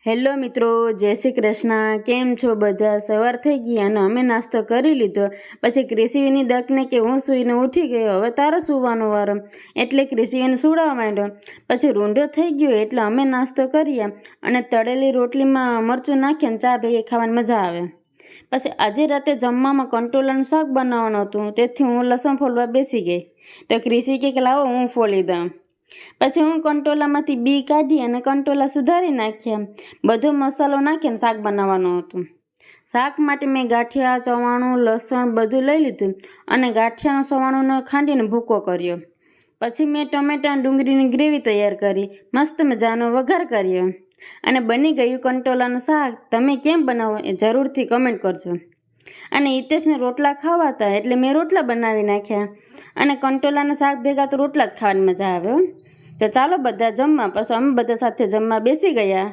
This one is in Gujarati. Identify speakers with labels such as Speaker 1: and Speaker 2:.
Speaker 1: હેલો મિત્રો, જય શ્રી કૃષ્ણ. કેમ છો બધા? સવાર થઈ ગઈ અને અમે નાસ્તો કરી લીધો. પછી ક્રિશીની ડકને કે હું સૂઈને ઉઠી ગયો, હવે તારો સૂવાનો વારો, એટલે ક્રિશીને સુડાવવા માંડ્યો. પછી રૂંઢો થઈ ગયો એટલે અમે નાસ્તો કરીએ અને તળેલી રોટલીમાં મરચું નાખીને ચા ભેગી ખાવાની મજા આવે. પછી આજે રાતે જમવામાં કંટોલાનું શાક બનાવવાનું હતું, તેથી હું લસણ ફોલવા બેસી ગઈ. તો ક્રિશી કે લાવો હું ફોલી દઉં. પછી હું કંટોલામાંથી બી કાઢી અને કંટોલા સુધારી નાખ્યા. બધો મસાલો નાખીને શાક બનાવવાનું હતું. શાક માટે મેં ગાંઠિયા, ચવાણું, લસણ બધું લઈ લીધું અને ગાંઠિયાનો સવાણુંનો ખાંડીને ભૂકો કર્યો. પછી મેં ટમેટા ડુંગળીની ગ્રેવી તૈયાર કરી, મસ્ત મજાનો વઘાર કર્યો અને બની ગયું કંટોલાનું શાક. તમે કેમ બનાવો એ જરૂરથી કમેન્ટ કરજો. અને હિતેશને રોટલા ખાવા હતા એટલે મેં રોટલા બનાવી નાખ્યા. અને કંટોલાના શાક ભેગા તો રોટલા જ ખાવાની મજા આવે. તો ચાલો બધા જમવા. પછી અમે બધા સાથે જમવા બેસી ગયા.